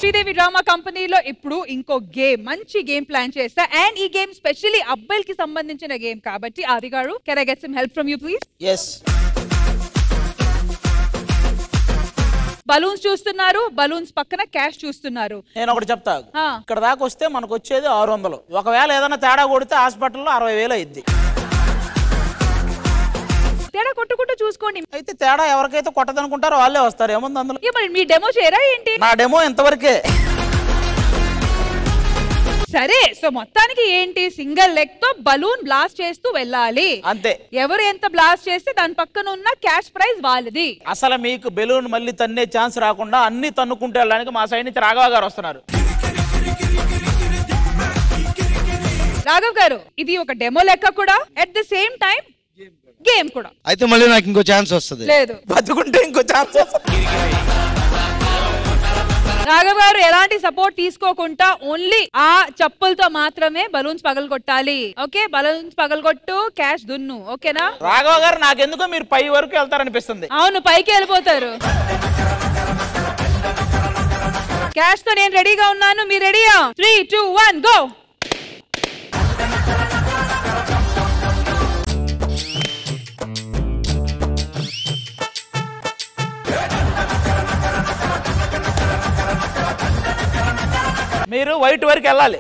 Sridevi drama కంపెనీలో ఇప్పుడు ఇంకో గేమ్, మంచి గేమ్ ప్లాన్ చేస్తా. అండ్ ఈ గేమ్ స్పెషల్లీ అబ్బాయిలకి సంబంధించిన గేమ్ కాబట్టి ఆది గారు, can I get some help from you please? yes. Balloons చూస్తున్నారు, బలూన్స్ పక్కన క్యాష్ చూస్తున్నారు. నేను ఒకటి చెప్తా, ఇక్కడ దాకా వస్తే మనకు వచ్చేది 600. ఒకవేళ ఏదైనా తేడా కొడితే హాస్పిటల్లో 60,000 అయింది. తేడా కొట్టుకుంటూ చూసుకోండి. అయితే తేడా ఎవరికైతే కొట్టదనుకుంటారో వాళ్ళే వస్తారు. ఏముంది అందులో? మరి మీ డెమో చేయరా ఏంటి? నా డెమో ఇంతవరకే. సరే, సో మొత్తానికి ఏంటి, సింగిల్ లెగ్ తో బలూన్ బ్లాస్ట్ చేస్తూ వెళ్ళాలి అంతే. ఎవరు ఎంత బ్లాస్ట్ చేస్తే దాని పక్కన ఉన్న క్యాష్ ప్రైజ్ వాళ్ళది. అసలు మీకు బెలూన్ మళ్ళీ తన్నే ఛాన్స్ రాకుండా అన్ని తన్నుకుంటూ వెళ్ళడానికి మా సైడ్ నుంచి రాఘవ గారు వస్తున్నారు. రాఘవ్ గారు, ఇది ఒక డెమో లెక్క కూడా, at the same time game కూడా. అయితే మళ్ళీ నాకు ఇంకో ఛాన్స్ వస్తుంది. లేదు, బతుకుంటే ఇంకో ఛాన్స్ వస్తుంది. రాఘవ్ గారు ఎలాంటి సపోర్ట్ తీసుకోకుండా ఓన్లీ ఆ చెప్పులతో మాత్రమే బలూన్స్ పగలగొట్టాలి. ఓకే, బలూన్స్ పగలగొట్టు, క్యాష్ దున్ను. ఓకేనా? రాఘవ గారు, నాకెందుకో మీరు పై వరకు వెళ్తారనిపిస్తుంది. అవును, పైకి వెళ్ళిపోతారు. క్యాష్ తో నేను రెడీగా ఉన్నాను, మీరు రెడీయా? 3, 2, 1 గో. మీరు వైట్ వరకు వెళ్ళాలి.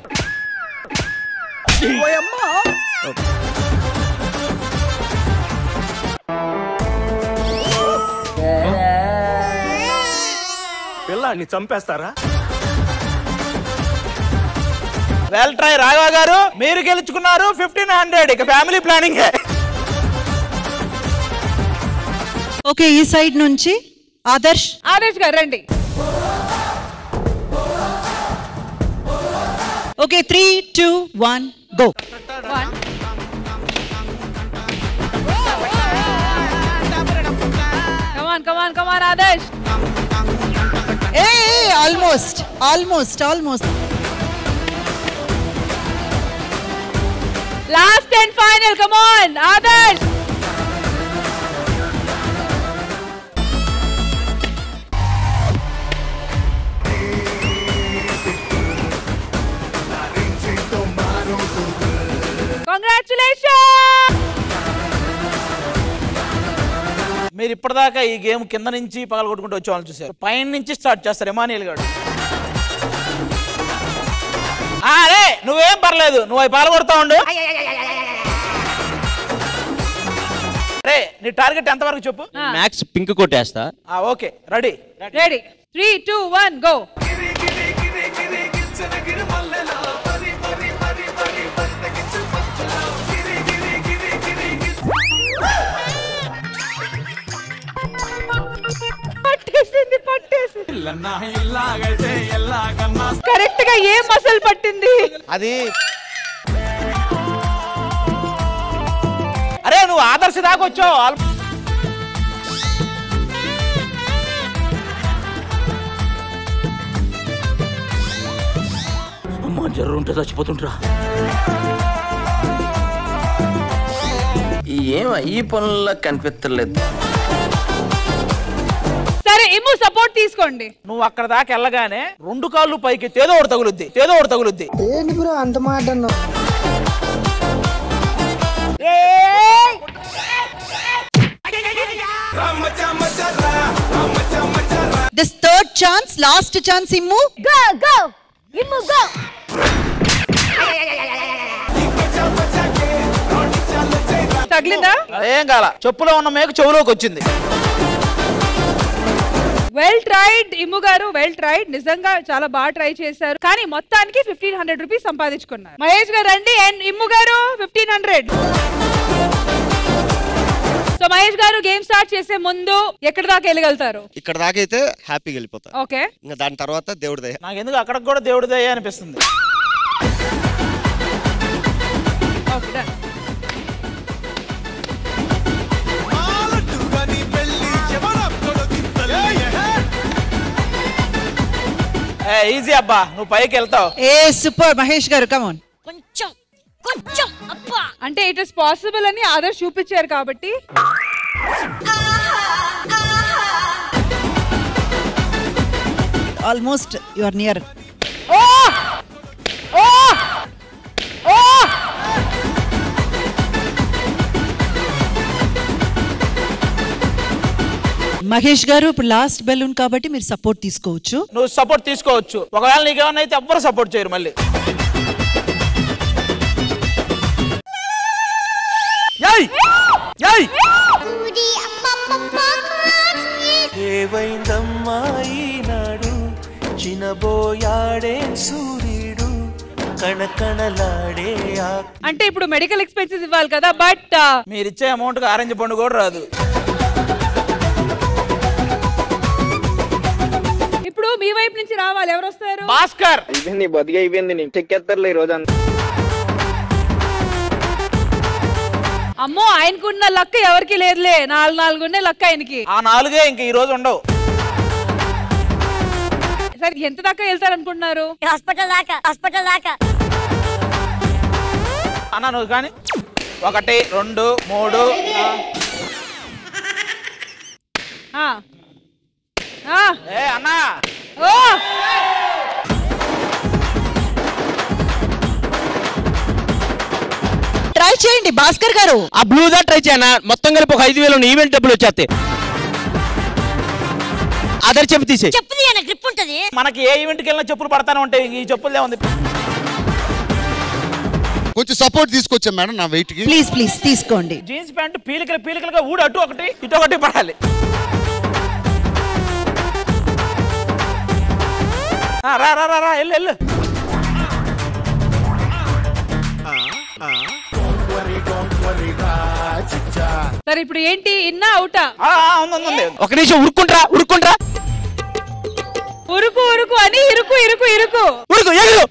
పిల్లాన్ని చంపేస్తారా? వెల్ ట్రై రాఘవ గారు, మీరు గెలుచుకున్నారు 1500. ఇక ఫ్యామిలీ ప్లానింగ్. ఓకే, ఈ సైడ్ నుంచి ఆదర్శ్. ఆదర్శ్ గారు రండి. Okay, 3, 2, 1 go. 1. Come on, Adarsh. Hey, almost. Last and final, come on, Adarsh. Congratulations! మీరు ఇప్పటిదాకా ఈ గేమ్ కింద నుంచి పగలగొట్టుకుంటూ వచ్చే వాళ్ళని చూసారు, పైన నుంచి స్టార్ట్ చేస్తారు. ఎమానియల్ గారు, అరే నువ్వేం పర్లేదు, నువ్వు అవి పగలగొడతా ఉండు. రే, నీ టార్గెట్ ఎంత వరకు చెప్పు? మ్యాక్స్ పింక్ కొట్టేస్తా. Okay, ready. 3, 2, 1 గో. కరెక్ట్ గా ఏ మసల్ పట్టింది అది? అరే నువ్వు ఆదర్శ దాకా వచ్చావు. అమ్మా, జర్రు ఉంటే చచ్చిపోతుంటరా. ఏం ఈ పనుల్లో కనిపించలేదు. సరే, ఇమ్ము సపోర్ట్ తీసుకోండి. నువ్వు అక్కడ దాకా వెళ్ళగానే 2 కాళ్ళు పైకి ఏదో ఒకటి తగులుద్ది. ఏంటి బ్రో అంత మాట అన్నావు? This third chance, last chance, Immu. Go, Immu go. తగిలిందా? ఏం కాల, చెప్పులో ఉన్న మేక చెవులోకి వచ్చింది. వెల్ ట్రైడ్ ఇమ్ము గారు, వెల్ ట్రైడ్. నిజంగా చాలా బాగా ట్రై చేశారు, కానీ మొత్తానికి 1500 రూపీస్ సంపాదించుకున్నారు. మహేష్ గారు రండి. అండ్ ఇమ్ము గారు 1500. సో మహేష్ గారు, గేమ్ స్టార్ట్ చేసే ముందు ఎక్కడి దాకా వెళ్ళగలుగుతారు? ఇక్కడ దాకా అయితే హ్యాపీగా వెళ్ళిపోతా. ఓకే, ఇంకా దాని తర్వాత దేవుడి దయ. నాకు ఎందుకు అక్కడికి కూడా దేవుడి దయ అనిపిస్తుంది. ఈజీ అబ్బా, నువ్వు పైకి వెళ్తావు. ఏ సూపర్ మహేష్ గారు, కమ్ ఆన్. కొంచెం అబ్బా అంటే ఇట్ ఇస్ పాసిబుల్ అని ఆదర్శ్ చూపించారు కాబట్టి. Almost you are near. ఓ ఓ ఓ మహేష్ గారు ఇప్పుడు లాస్ట్ బెలూన్ కాబట్టి మీరు సపోర్ట్ తీసుకోవచ్చు. నువ్వు సపోర్ట్ తీసుకోవచ్చు. ఒకవేళ నీకేమన్నా అయితే ఎవ్వరు సపోర్ట్ చేయరు. మళ్ళీ ఏవైందమ్మా ఈనాడు చినబోయాడే సూర్యుడు కణకణలాడే. అంటే ఇప్పుడు మెడికల్ ఎక్స్పెన్సెస్ ఇవ్వాలి కదా, బట్ మీరు ఇచ్చే అమౌంట్ కి ఆరెంజ్ పండు కూడా రాదు. ఇప్పుడు మీ వైపు నుంచి రావాలి. ఎవరు వస్తారు? భాస్కర్. అయిపోయింది బతిగా అయిపోయింది. నేను చెక్కేస్తారులే ఈ రోజు. అమ్మో, ఆయనకున్న లక్క ఎవరికి లేదులే. 4 ఉండే లక్క ఆయనకి. ఆ 4 ఇంక ఈ రోజు ఉండవు. సరే, ఎంత దాకా వెళ్తారు అనుకుంటున్నారు? హాస్పిటల్ దాకా. అన్నా నువ్వు కానీ 1 2 3 అన్నా. ఓ ట్రై చేయండి భాస్కర్ గారు. ఆ బ్లూ దా ట్రై చేయనా. మొత్తం కలిపి ఒక 5,000 ఈవెంట్ డబ్బులు వచ్చేస్తాయి. అదర్ చెప్పు తీసే. చెప్పు తీయన గ్రిప్ ఉంటది. మనకి ఏ ఈవెంట్కి వెళ్ళినా చెప్పులు పడతానే ఉంటాయి. ఈ చెప్పులే ఉంది. కొంచెం సపోర్ట్ తీసుకొచ్చాం మేడం నా వెయిట్ కి. ప్లీజ్ తీసుకోండి. జీన్స్ ప్యాంట్ పీలికలుగా ఊడు అటు ఒకటి ఇటు ఒకటి పడాలి. రా రా రా రా వెళ్ళు. సరే, ఇప్పుడు ఏంటి? ఇన్నా అవుటా? ఉంది. ఒక నిమిషం ఉరుక్కుంట్రా. ఉరుకు అని ఇరుకు. ఎగురు.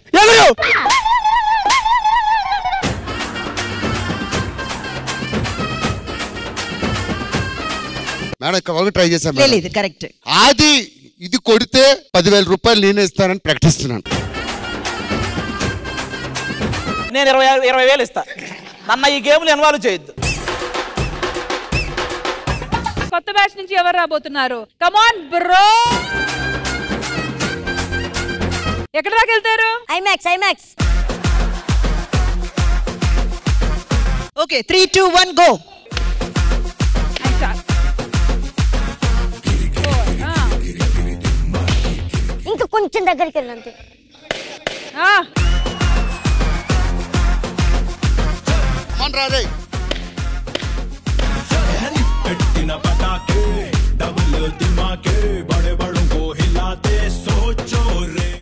మేడం ఇక్కడ ట్రై చేశాను. లేదు కరెక్ట్. అది ఇది కొడితే 10,000 రూపాయలు నేనే ఇస్తానని ప్రకటిస్తున్నాను. నేను 20,000 ఇస్తా. నన్న ఈ గేమ్లు ఇన్వాల్వ్ చేయొద్దు. కొత్త బ్యాచ్ నుంచి ఎవరు రాబోతున్నారు? కమాన్ బ్రో. ఎక్కడ దాకా వెళ్తారు? ఐమాక్స్. Okay, 3 2 1 go. ఇంకా కొంచెం దగ్గరికి వెళ్ళంతే.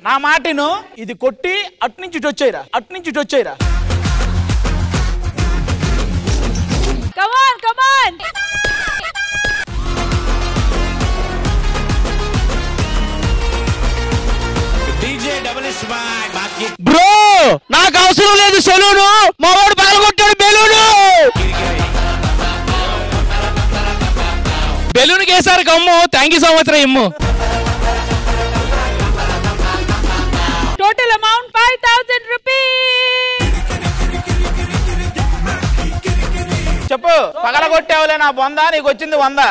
నా మాటను ఇది కొట్టి అట్నుంచి ఇటు వచ్చేయరా. కమాన్. బ్రో నాకు అవసరం లేదు సెలూను. మా వాడు పగలగొట్టాడు బెలూను. బెలూన్ కేసారు కమ్ము. థ్యాంక్ యూ సో మచ్ రా ఇమ్ము. Total amount 5,000 rupees. చెప్పు. పగలగొట్టావులే నా బొందా. నీకు వచ్చింది 100.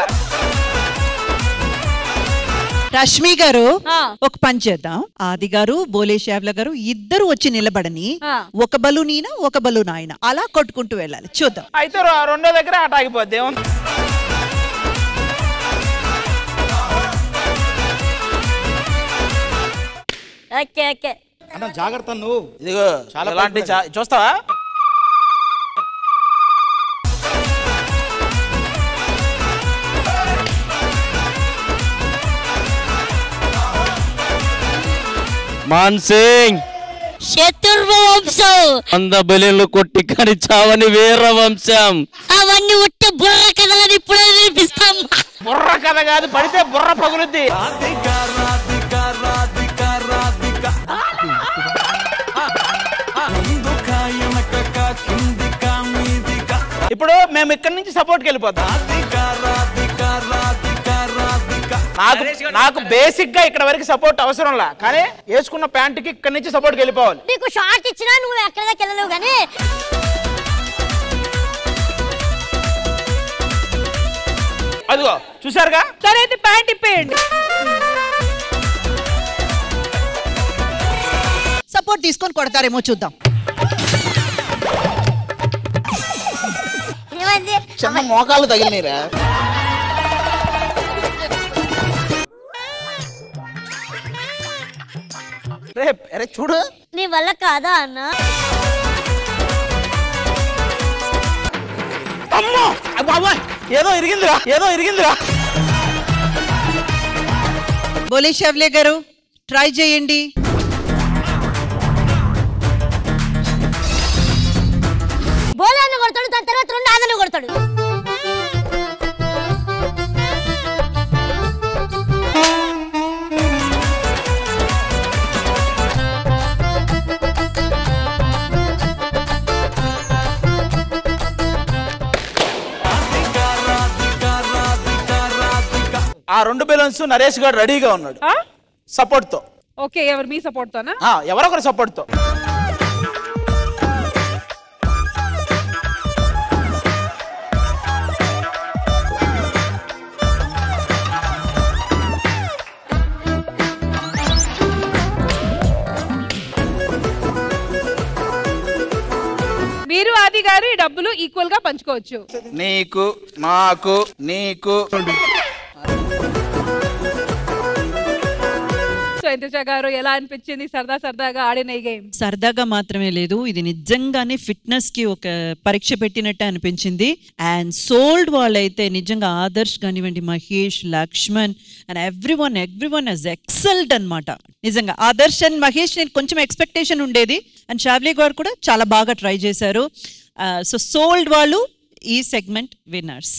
రష్మి గారు ఒక పని చేద్దాం. ఆది గారు, బోలే శ్యావ్ల గారు ఇద్దరు వచ్చి నిలబడని. ఒక బలూన్ ఈయన, ఒక బలూన్ ఆయన, అలా కొట్టుకుంటూ వెళ్ళాలి. చూద్దాం. అయితే రెండో దగ్గర ఆట ఆగిపోద్ది. ఓకే. అన్న జాగ్రత్త నువ్వు. ఇదిగో చాలా ఇలాంటి చూస్తావా? మాన్సింగ్ శత్రుర్వ వంశం. 100 బెలూన్లు కొట్టి కానీ చావని వీర వంశం. అవన్నీ ఉట్టి బుర్ర కథలని ఇప్పుడే వినిపిస్తాం. బుర్ర కథ కాదు, పడితే బుర్ర పగులుద్ది. ఇప్పుడు మేము ఇక్కడి నుంచి సపోర్ట్కి వెళ్ళిపోతాం. నాకు బేసిక్ గా ఇక్కడ వరకు సపోర్ట్ అవసరంలా, కానీ వేసుకున్న ప్యాంట్ కి ఇక్కడ నుంచి సపోర్ట్కి వెళ్ళిపోవాలి. నీకు షార్ట్ ఇచ్చినా నువ్వు ఎక్కడ దాకా వెళ్ళలేవు. కానీ అదిగో చూసారుగా. సరే అయితే ప్యాంట్ ఇప్పేయండి. సపోర్ట్ తీసుకొని కొడతారేమో చూద్దాం. చిన్న మోకాలు తగిలినరా? రేప్ అరే చూడు, నీ వల్ల కాదా అన్న? అమ్మో బాబా, ఏదో ఇరిగిందిరా. బోలే షెవ్లే గారు ట్రై చేయండి. బోలాన్ని కొడతాడు, దాని తర్వాత రెండు ఆంధ్రని కొడతాడు. ఆ రెండు బెలూన్స్ నరేష్ గారు రెడీగా ఉన్నాడు సపోర్ట్ తో. ఓకే, ఎవరు మీ సపోర్ట్ తోనా? ఎవరొకరు సపోర్ట్ తో. మీరు ఆది గారు ఈ డబ్బులు ఈక్వల్ గా పంచుకోవచ్చు. నీకు, నాకు, నీకు. సో ఇంద్రజ గారు ఎలా అనిపించింది సరదాగా ఆడిన ఈ గేమ్? సరదాగా మాత్రమే లేదు, ఇది నిజంగానే ఫిట్నెస్ కి ఒక పరీక్ష పెట్టినట్టే అనిపించింది. అండ్ సోల్డ్ వాళ్ళైతే నిజంగా ఆదర్శ్ కానివ్వండి, Mahesh, Lakshman and everyone has excelled అన్నమాట. నిజంగా ఆదర్శ్ అండ్ మహేష్ నేను కొంచెం ఎక్స్పెక్టేషన్ ఉండేది, అండ్ షావ్లీ గారు కూడా చాలా బాగా ట్రై చేశారు. సో సోల్డ్ వాళ్ళు ఈ సెగ్మెంట్ విన్నర్స్.